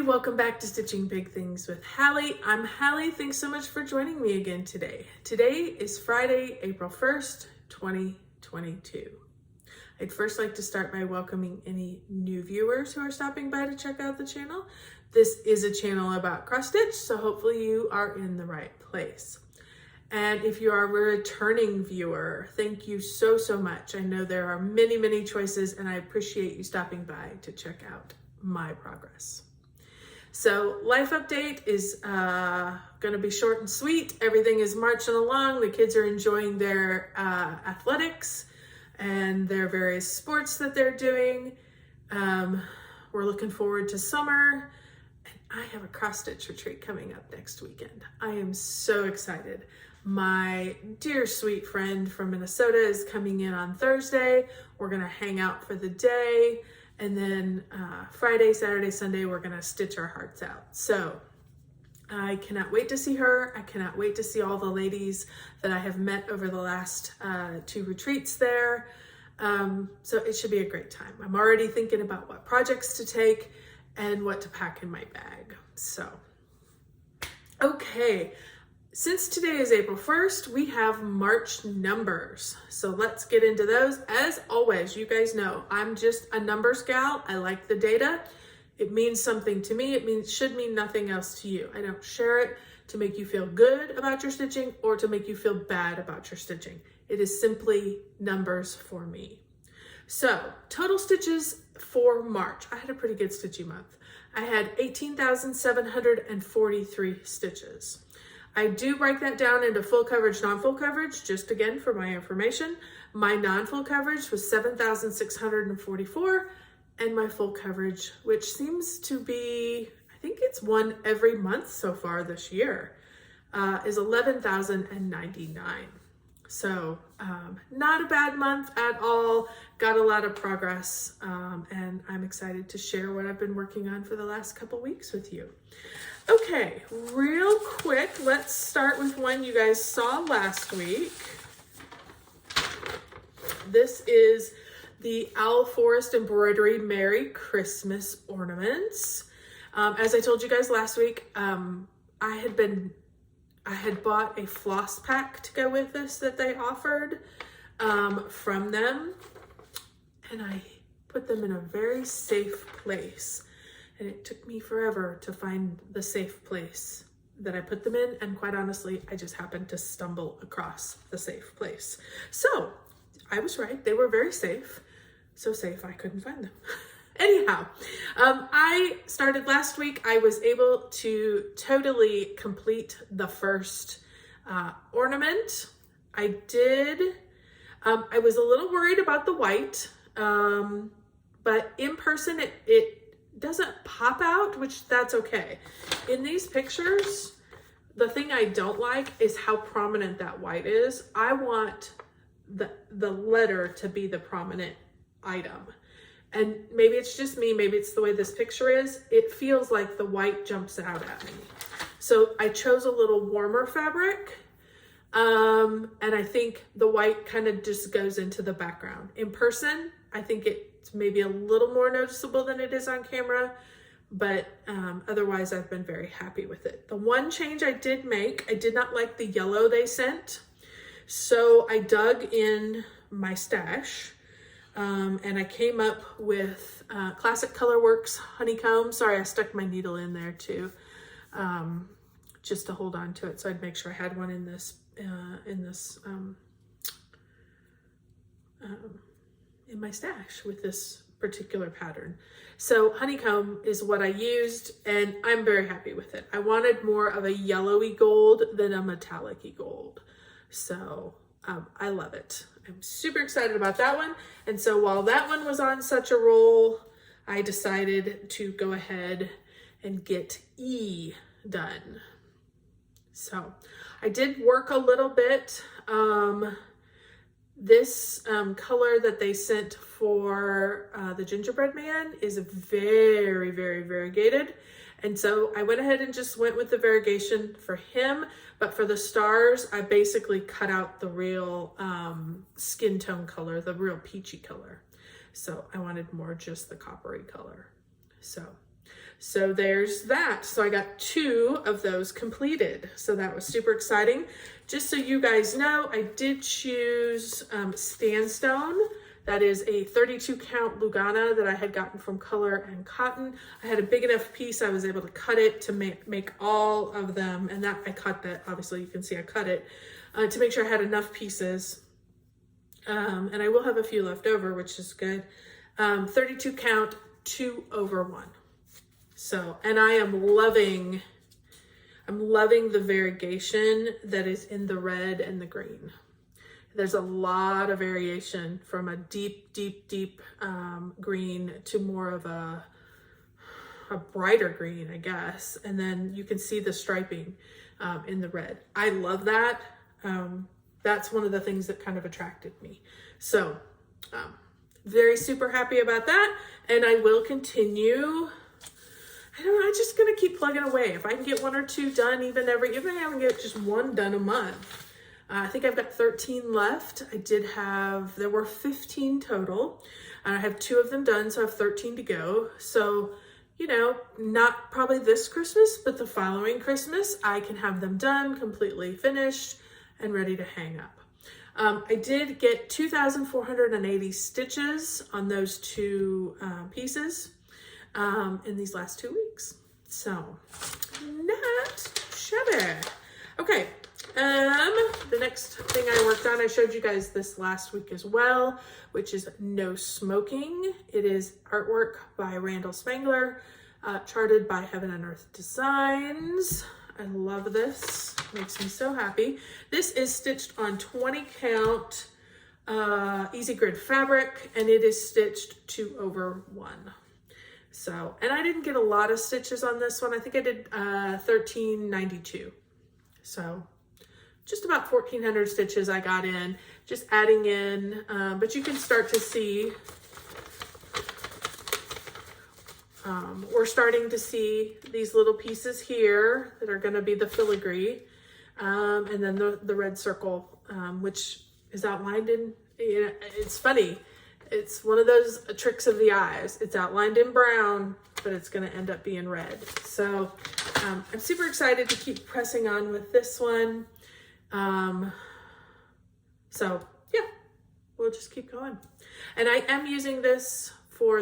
everybody, welcome back to Stitching Big Things with Hallie. I'm Hallie. Thanks so much for joining me again today. Today is Friday, April 1st, 2022. I'd first like to start by welcoming any new viewers who are stopping by to check out the channel. This is a channel about cross stitch, so hopefully you are in the right place. And if you are a returning viewer, thank you so much. I know there are many choices, and I appreciate you stopping by to check out my progress. So life update is going to be short and sweet. Everything is marching along. The kids are enjoying their athletics and their various sports that they're doing. We're looking forward to summer, and I have a cross stitch retreat coming up next weekend. I am so excited. My dear sweet friend from Minnesota is coming in on Thursday. We're going to hang out for the day. And then Friday, Saturday, Sunday, we're gonna stitch our hearts out. So I cannot wait to see her. I cannot wait to see all the ladies that I have met over the last 2 retreats there. So it should be a great time. I'm already thinking about what projects to take and what to pack in my bag. So, okay. Since today is April 1st, we have March numbers. So let's get into those. As always, you guys know, I'm just a numbers gal. I like the data. It means something to me. It should mean nothing else to you. I don't share it to make you feel good about your stitching or to make you feel bad about your stitching. It is simply numbers for me. So total stitches for March. I had a pretty good stitching month. I had 18,743 stitches. I do break that down into full coverage, non-full coverage, just again for my information. My non-full coverage was 7,644, and my full coverage, which seems to be, I think it's one every month so far this year, is 11,099. So not a bad month at all. Got a lot of progress, and I'm excited to share what I've been working on for the last couple weeks with you. Okay, real quick, let's start with one you guys saw last week. This is the Owl Forest Embroidery Merry Christmas ornaments. As I told you guys last week, I had bought a floss pack to go with this that they offered from them, and I put them in a very safe place. And it took me forever to find the safe place that I put them in. And quite honestly, I just happened to stumble across the safe place. So I was right. They were very safe. So safe, I couldn't find them. Anyhow, I started last week. I was able to totally complete the first ornament. I did. I was a little worried about the white, but in person, it doesn't pop out, which that's okay. In these pictures, the thing I don't like is how prominent that white is. I want the letter to be the prominent item. And maybe it's just me, maybe it's the way this picture is. It feels like the white jumps out at me. So I chose a little warmer fabric, and I think the white kind of just goes into the background. In person, I think it's maybe a little more noticeable than it is on camera, but otherwise I've been very happy with it. The one change I did make, I did not like the yellow they sent, so I dug in my stash, and I came up with Classic Colorworks Honeycomb. Sorry, I stuck my needle in there too, just to hold on to it, so I'd make sure I had one in my stash with this particular pattern. So honeycomb is what I used, and I'm very happy with it. I wanted more of a yellowy gold than a metallic-y gold. So I love it. I'm super excited about that one. And so while that one was on such a roll, I decided to go ahead and get E done. So I did work a little bit. This color that they sent for the gingerbread man is very variegated. And so I went ahead and just went with the variegation for him. But for the stars, I basically cut out the real skin tone color, the real peachy color. So I wanted more just the coppery color. So So there's that. So I got 2 of those completed. So that was super exciting. Just so you guys know, I did choose Sandstone. That is a 32 count Lugana that I had gotten from Color and Cotton. I had a big enough piece, I was able to cut it to make all of them. And that I cut that, obviously you can see I cut it to make sure I had enough pieces. And I will have a few left over, which is good. 32 count, 2/1. So, and I am loving the variegation that is in the red and the green. There's a lot of variation from a deep green to more of a brighter green, I guess. And then you can see the striping in the red. I love that. That's one of the things that kind of attracted me. So very super happy about that. And I will continue. I don't know, I'm just gonna keep plugging away. If I can get 1 or 2 done even I can get just 1 done a month. I think I've got 13 left. There were 15 total. And I have 2 of them done, so I have 13 to go. So, you know, not probably this Christmas, but the following Christmas, I can have them done, completely finished, and ready to hang up. I did get 2,480 stitches on those 2 pieces in these last 2 weeks. So, not shabby. Okay. The next thing I worked on, I showed you guys this last week as well, which is No Smoking. It is artwork by Randall Spangler, charted by Heaven and Earth Designs. I love this, makes me so happy. This is stitched on 20 count easy grid fabric, and it is stitched 2/1. So, and I didn't get a lot of stitches on this one. I think I did 1392. So just about 1,400 stitches I got in, just adding in, but you can start to see, we're starting to see these little pieces here that are gonna be the filigree, and then the red circle, which is outlined in, you know, it's funny. It's one of those tricks of the eyes. It's outlined in brown, but it's gonna end up being red. So I'm super excited to keep pressing on with this one. So yeah, we'll just keep going. And I am using this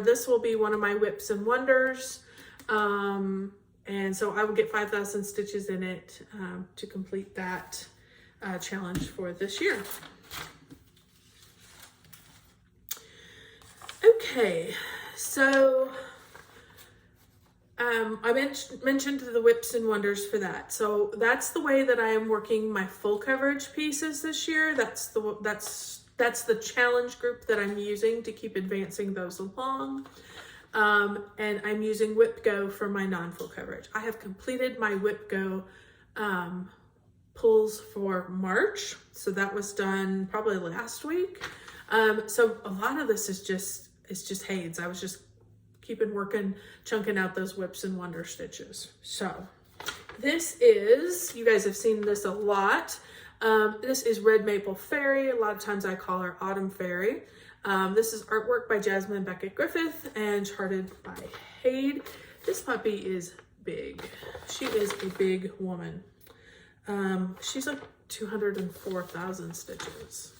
this will be one of my Whips and Wonders. And so I will get 5,000 stitches in it to complete that challenge for this year. Okay, so I mentioned the Whips and Wonders for that. So that's the way that I am working my full coverage pieces this year. That's the challenge group that I'm using to keep advancing those along. And I'm using Whip Go for my non-full coverage. I have completed my Whip Go pulls for March. So that was done probably last week. So a lot of this is just HAEDs. I was just keeping working, chunking out those Whips and Wonder stitches. So this is, you guys have seen this a lot. This is Red Maple Fairy. A lot of times I call her Autumn Fairy. This is artwork by Jasmine Beckett Griffith and charted by HAED. This puppy is big. She is a big woman. She's like 204,000 stitches.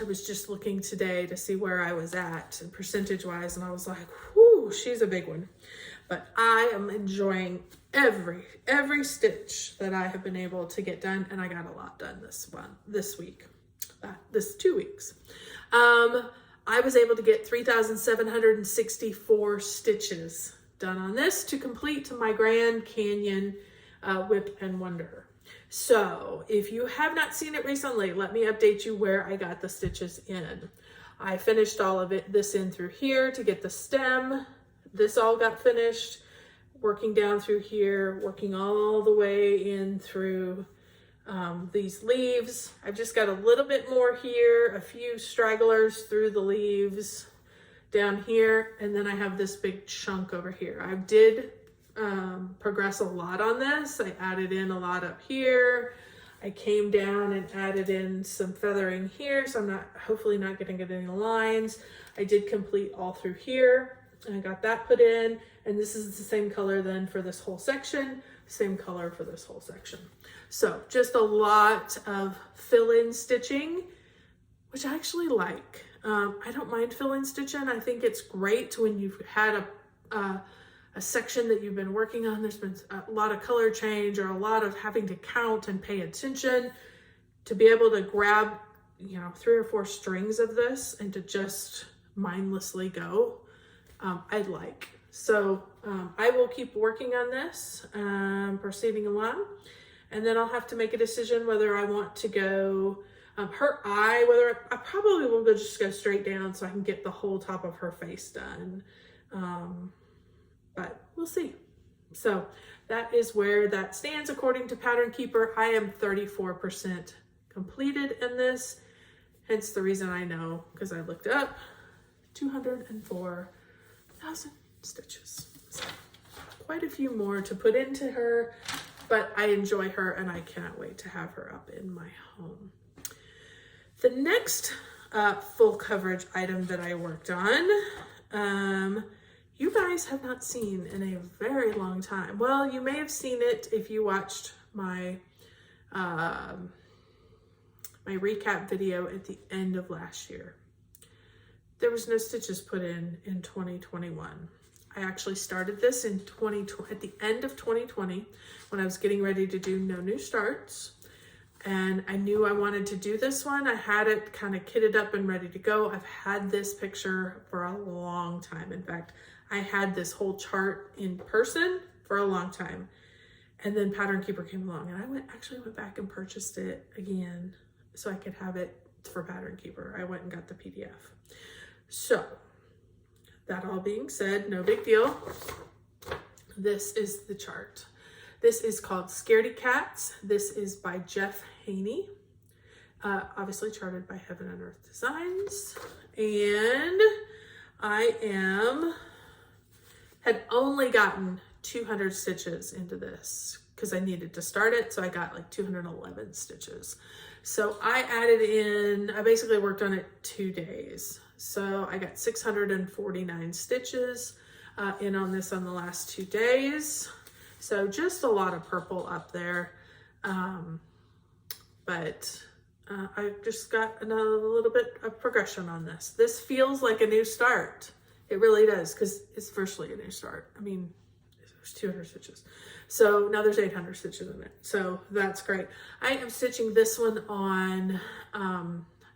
I was just looking today to see where I was at percentage wise, and I was like, whoo, she's a big one. But I am enjoying every stitch that I have been able to get done, and I got a lot done this 2 weeks. I was able to get 3,764 stitches done on this to complete my Grand Canyon Whip and Wonder. So if you have not seen it recently, let me update you where I got the stitches in. I finished all of this in through here to get the stem. This all got finished, working down through here, working all the way in through these leaves. I've just got a little bit more here, a few stragglers through the leaves down here, and then I have this big chunk over here. I did progress a lot on this. I added in a lot up here. I came down and added in some feathering here, so I'm hopefully not getting any lines. I did complete all through here. and I got that put in, and this is the same color then for this whole section, same color for this whole section. So just a lot of fill-in stitching, which I actually like. I don't mind fill-in stitching. I think it's great when you've had a section that you've been working on. There's been a lot of color change or a lot of having to count and pay attention, to be able to grab, you know, 3 or 4 strings of this and to just mindlessly go, I'd like. So I will keep working on this, proceeding along, and then I'll have to make a decision whether I want to go her eye, whether I probably will just go straight down so I can get the whole top of her face done. But we'll see. So that is where that stands according to Pattern Keeper. I am 34% completed in this, hence the reason I know, because I looked up 204,000 stitches. So quite a few more to put into her, but I enjoy her and I cannot wait to have her up in my home. The next full coverage item that I worked on, you guys have not seen in a very long time. Well, you may have seen it if you watched my my recap video at the end of last year. There was no stitches put in 2021. I actually started this in at the end of 2020 when I was getting ready to do no new starts. And I knew I wanted to do this one. I had it kind of kitted up and ready to go. I've had this picture for a long time. In fact, I had this whole chart in person for a long time. And then Pattern Keeper came along and I actually went back and purchased it again so I could have it for Pattern Keeper. I went and got the PDF. So that all being said, no big deal. This is the chart. This is called Scaredy Cats. This is by Jeff Haney, obviously charted by Heaven and Earth Designs. And I had only gotten 200 stitches into this because I needed to start it. So I got like 211 stitches. So I added in, I basically worked on it 2 days. So I got 649 stitches in on this on the last 2 days. So just a lot of purple up there. But I just got another little bit of progression on this. This feels like a new start. It really does, because it's virtually a new start. I mean, there's 200 stitches. So now there's 800 stitches in it. So that's great. I am stitching this one on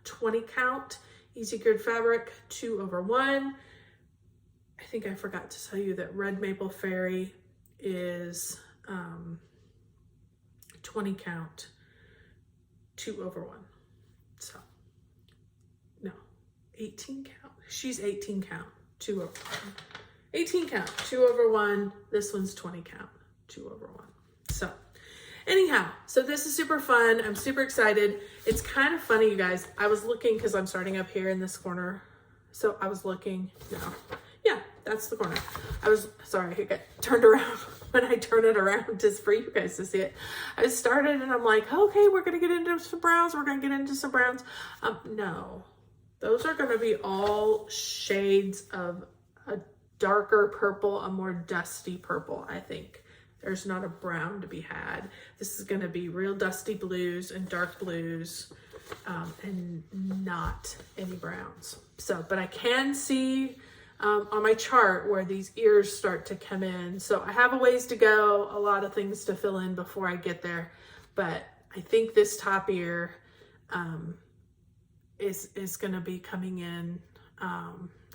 20 count, easy grid fabric, 2/1. I think I forgot to tell you that Red Maple Fairy is 20 count, 2/1. So no, 18 count. She's 18 count, 2/1. 18 count, 2/1. This one's 20 count, 2/1. So anyhow, so this is super fun. I'm super excited. It's kind of funny, you guys. I was looking, because I'm starting up here in this corner. So I was looking, yeah, that's the corner. I was, sorry, I got turned around. When I turn it around just for you guys to see it. I started and I'm like, okay, we're gonna get into some browns. We're gonna get into some browns. No, those are gonna be all shades of a darker purple, a more dusty purple, I think. There's not a brown to be had. This is gonna be real dusty blues and dark blues, and not any browns. So, but I can see on my chart where these ears start to come in. So I have a ways to go, a lot of things to fill in before I get there. But I think this top ear is gonna be coming in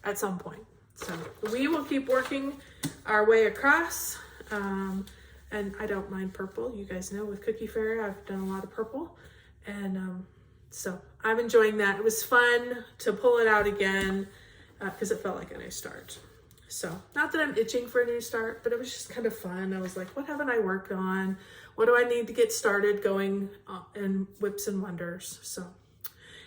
at some point. So we will keep working our way across. And I don't mind purple. You guys know with Cookie Fairy, I've done a lot of purple. And so I'm enjoying that. It was fun to pull it out again because it felt like a new start. So not that I'm itching for a new start, but it was just kind of fun. I was like, what haven't I worked on? What do I need to get started going in Whips and Wonders? So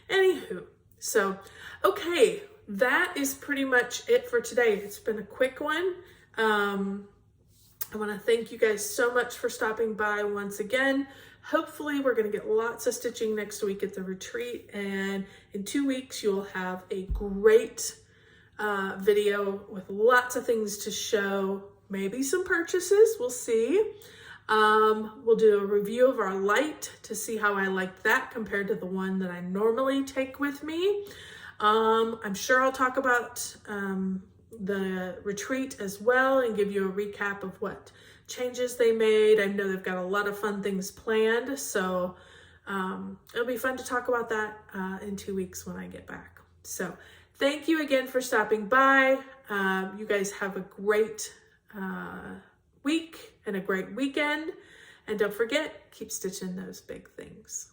anywho, so, okay, that is pretty much it for today. It's been a quick one. I want to thank you guys so much for stopping by once again. Hopefully we're going to get lots of stitching next week at the retreat, and in 2 weeks you'll have a great video with lots of things to show, maybe some purchases, we'll see. We'll do a review of our light to see how I like that compared to the one that I normally take with me. I'm sure I'll talk about the retreat as well and give you a recap of what changes they made. I know they've got a lot of fun things planned, so it'll be fun to talk about that in 2 weeks when I get back. So thank you again for stopping by. You guys have a great week and a great weekend. And don't forget, keep stitching those big things.